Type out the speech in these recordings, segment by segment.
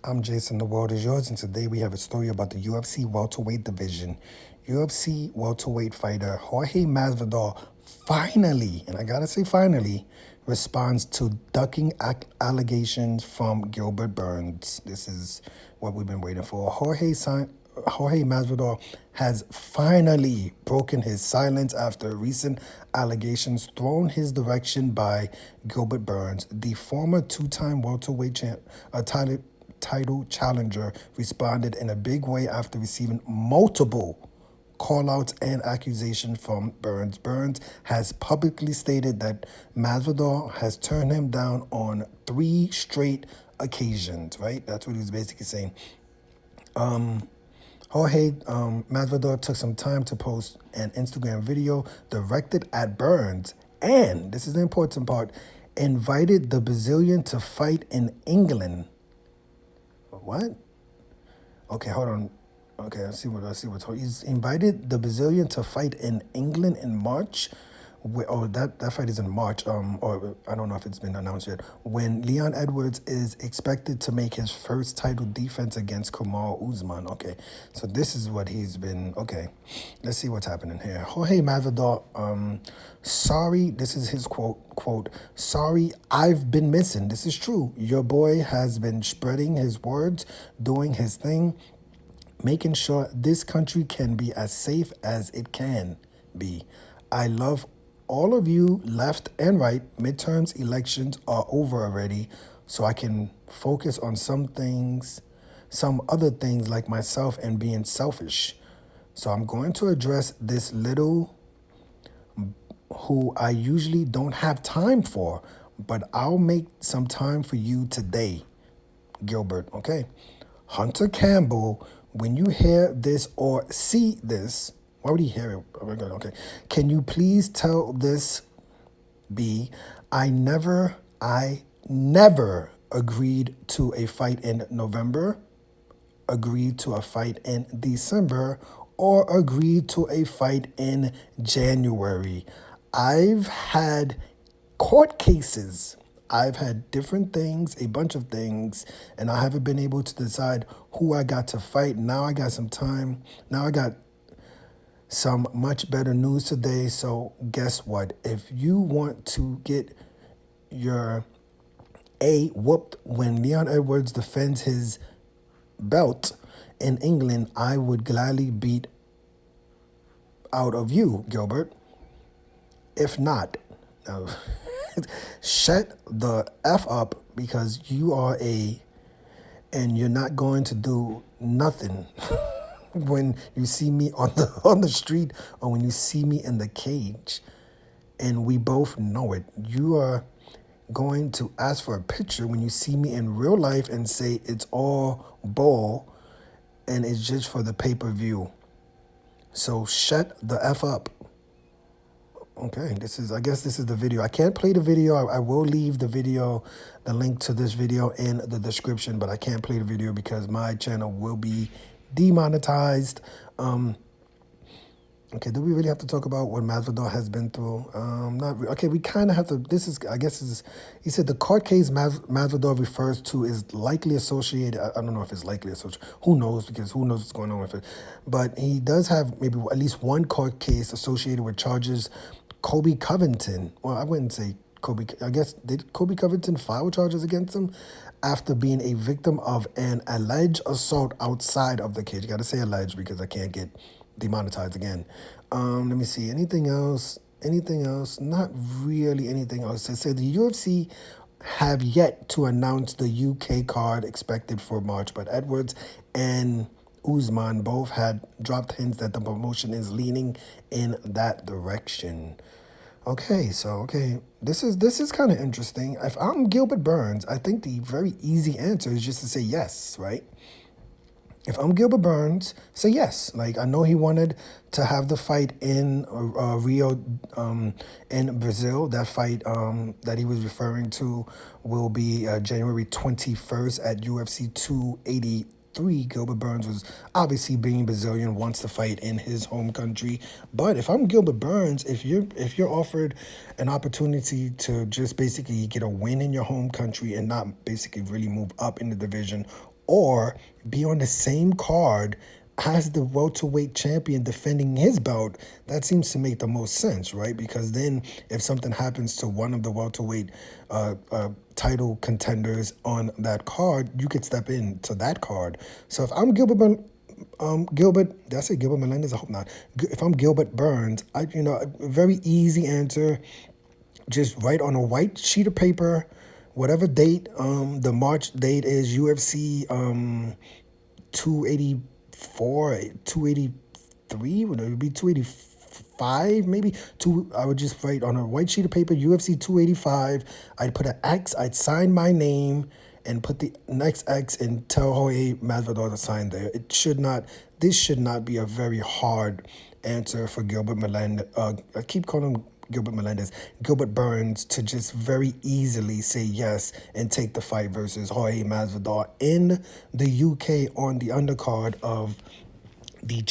I'm Jason. The world is yours, and today we have a story about the UFC welterweight division. UFC welterweight fighter Jorge Masvidal finally, and I gotta say finally, responds to ducking allegations from Gilbert Burns. This is what we've been waiting for. Jorge Masvidal has finally broken his silence after recent allegations thrown his direction by Gilbert Burns, the former two-time welterweight title challenger, responded in a big way after receiving multiple call-outs and accusations from Burns. Burns has publicly stated that Masvidal has turned him down on 3 straight occasions, right? That's what he was basically saying. Jorge Masvidal took some time to post an Instagram video directed at Burns, and this is the important part, invited the Brazilian to fight in England. What? Okay, hold on. Okay, I see what's. He's invited the Brazilian to fight in England in March. That fight is in March. Or I don't know if it's been announced yet. When Leon Edwards is expected to make his first title defense against Kamaru Usman. Okay, so this is what he's been. Okay, let's see what's happening here. Jorge Masvidal. Sorry, this is his quote. Sorry, I've been missing. This is true. Your boy has been spreading his words, doing his thing, making sure this country can be as safe as it can be. I love all of you, left and right. Midterms elections are over already, so I can focus on some other things like myself and being selfish. So I'm going to address this little who I usually don't have time for, but I'll make some time for you today, Gilbert, okay? Hunter Campbell, when you hear this or see this, why would he hear it? Oh my God, okay. Can you please tell this B, I never agreed to a fight in November, agreed to a fight in December, or agreed to a fight in January. I've had court cases. I've had different things, a bunch of things, and I haven't been able to decide who I got to fight. Now I got some time. Now I got some much better news today. So guess what? If you want to get your A whooped when Leon Edwards defends his belt in England, I would gladly beat out of you, Gilbert. If not, now, shut the F up, because you are and you're not going to do nothing when you see me on the street or when you see me in the cage, and we both know it. You are going to ask for a picture when you see me in real life and say it's all bull and it's just for the pay-per-view. So shut the F up. Okay, I guess this is the video. I can't play the video. I will leave the link to this video in the description, but I can't play the video because my channel will be demonetized. Okay, do we really have to talk about what Masvidal has been through? Okay, we kind of have to. He said the court case Masvidal refers to is likely associated. I don't know if it's likely associated. Who knows? Because who knows what's going on with it. But he does have maybe at least one court case associated with charges. Kobe Covington. Well, I wouldn't say Kobe. I guess, did Kobe Covington file charges against him after being a victim of an alleged assault outside of the cage? You got to say alleged because I can't get demonetized again. Let me see. Anything else? Not really anything else. I said the UFC have yet to announce the UK card expected for March, but Edwards and Usman both had dropped hints that the promotion is leaning in that direction. Okay, this is kind of interesting. If I'm Gilbert Burns, I think the very easy answer is just to say yes, right? If I'm Gilbert Burns, say yes. Like, I know he wanted to have the fight in Rio, in Brazil. That fight that he was referring to will be January 21st at UFC 283. Gilbert Burns was obviously, being Brazilian, wants to fight in his home country. But if I'm Gilbert Burns, if you're offered an opportunity to just basically get a win in your home country and not basically really move up in the division, or be on the same card as the welterweight champion defending his belt. That seems to make the most sense, right? Because then if something happens to one of the welterweight title contenders on that card, you could step into that card. So if I'm Gilbert, did I say Gilbert Melendez? I hope not. If I'm Gilbert Burns, a very easy answer. Just write on a white sheet of paper, whatever date, the March date is UFC 284, 283, would it be 285 maybe? I would just write on a white sheet of paper, UFC 285. I'd put an X, I'd sign my name and put the next X and tell Jorge Masvidal to sign there. This should not be a very hard answer for Gilbert Melendez. I keep calling him Gilbert Burns, to just very easily say yes and take the fight versus Jorge Masvidal in the UK on the undercard of the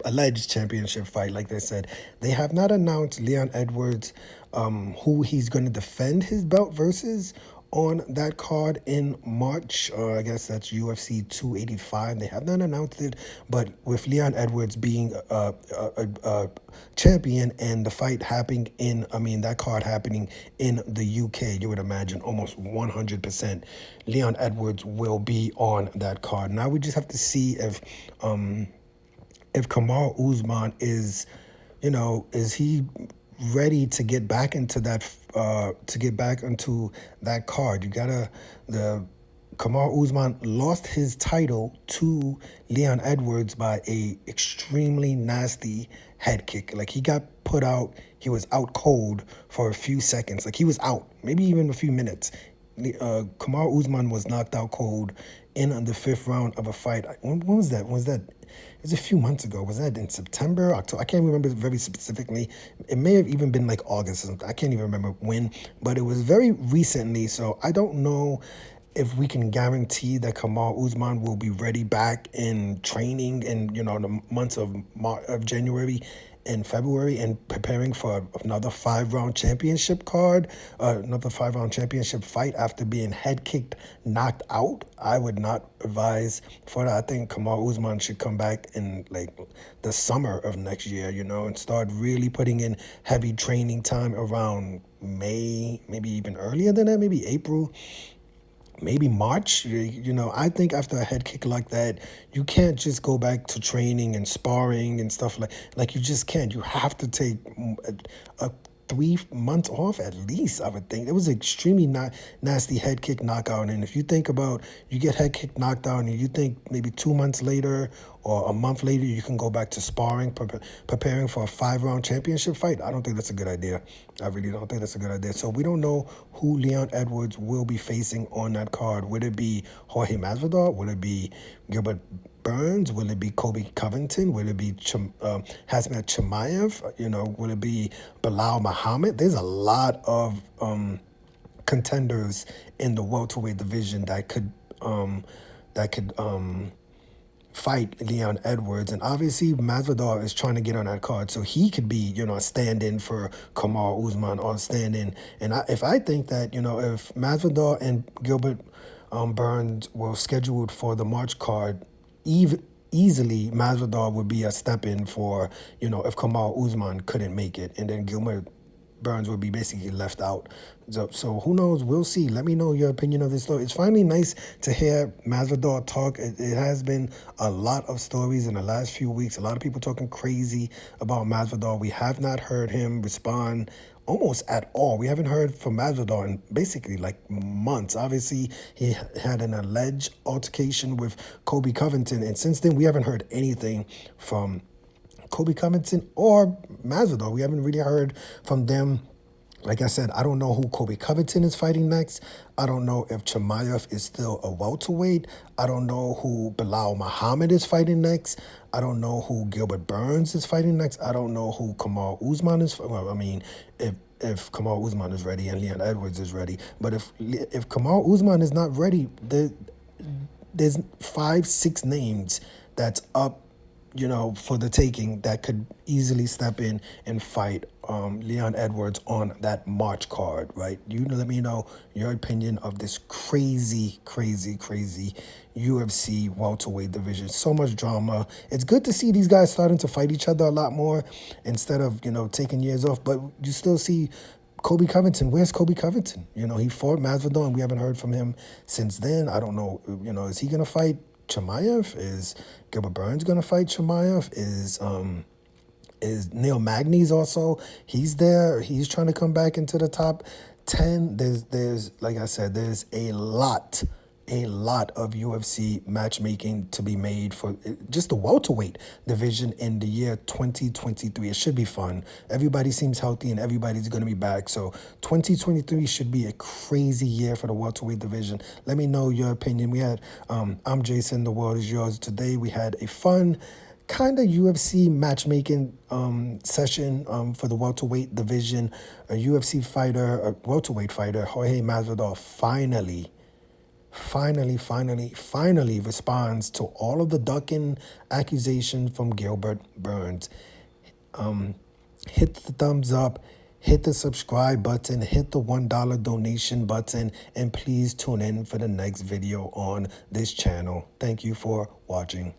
alleged championship fight. Like they said, they have not announced Leon Edwards, who he's going to defend his belt versus on that card in March. I guess that's UFC 285. They have not announced it, but with Leon Edwards being a champion and the fight happening that card happening in the UK, you would imagine almost 100% Leon Edwards will be on that card. Now we just have to see if Kamaru Usman is he ready to get back into that card. The Kamaru Usman lost his title to Leon Edwards by a extremely nasty head kick. Like, he got put out, he was out cold for a few seconds. Like, he was out, maybe even a few minutes. Kamaru Usman was knocked out cold in the fifth round of a fight. When was that? It was a few months ago. Was that in September, October? I can't remember very specifically. It may have even been like August or something. I can't even remember when, but it was very recently. So I don't know if we can guarantee that Kamaru Usman will be ready back in training in the months of January and February, and preparing for another 5-round championship fight after being head kicked, knocked out. I would not advise for that. I think Kamaru Usman should come back in like the summer of next year, and start really putting in heavy training time around May, maybe even earlier than that, maybe April, maybe March. I think after a head kick like that, you can't just go back to training and sparring and stuff like you just can't. You have to take a 3 months off at least, I would think. It was an extremely nasty head kick knockout. And if you think about, you get head kick knocked out and you think maybe 2 months later or a month later you can go back to sparring, preparing for a 5-round championship fight, I don't think that's a good idea. I really don't think that's a good idea. So we don't know who Leon Edwards will be facing on that card. Would it be Jorge Masvidal? Would it be Gilbert Burns? Will it be Colby Covington? Will it be Khamzat Chimaev? Will it be Bilal Muhammad? There's a lot of contenders in the welterweight division that could fight Leon Edwards, and obviously Masvidal is trying to get on that card, so he could be, a stand-in for Kamaru Usman or stand-in. And if I think that, if Masvidal and Gilbert Burns were scheduled for the March card, easily Masvidal would be a step-in for, if Kamaru Usman couldn't make it, and then Gilbert Burns would be basically left out. So who knows? We'll see. Let me know your opinion of this story. It's finally nice to hear Masvidal talk. It has been a lot of stories in the last few weeks. A lot of people talking crazy about Masvidal. We have not heard him respond almost at all. We haven't heard from Masvidal in basically like months. Obviously, he had an alleged altercation with Colby Covington, and since then we haven't heard anything from Colby Covington or Masvidal. We haven't really heard from them. Like I said, I don't know who Colby Covington is fighting next. I don't know if Chimaev is still a welterweight. I don't know who Bilal Muhammad is fighting next. I don't know who Gilbert Burns is fighting next. I don't know who Kamaru Usman is. Well, I mean, if Kamaru Usman is ready and Leon Edwards is ready. But if Kamaru Usman is not ready, there's 5-6 names that's up, for the taking, that could easily step in and fight Leon Edwards on that March card, right? You let me know your opinion of this crazy, crazy, crazy UFC welterweight division. So much drama. It's good to see these guys starting to fight each other a lot more instead of, taking years off. But you still see Kobe Covington. Where's Kobe Covington? He fought Masvidal and we haven't heard from him since then. I don't know, is he going to fight Chimaev? Is Gilbert Burns going to fight Chimaev? Is Neil Magny's also? He's there. He's trying to come back into the top 10. There's like I said, there's a lot of UFC matchmaking to be made for just the welterweight division in the year 2023. It should be fun. Everybody seems healthy and everybody's going to be back. So 2023 should be a crazy year for the welterweight division. Let me know your opinion. We had, I'm Jason, the world is yours. Today we had a fun kind of UFC matchmaking session for the welterweight division. A UFC fighter, a welterweight fighter, Jorge Masvidal, finally responds to all of the ducking accusations from Gilbert Burns. Hit the thumbs up, hit the subscribe button, hit the $1 donation button, and please tune in for the next video on this channel. Thank you for watching.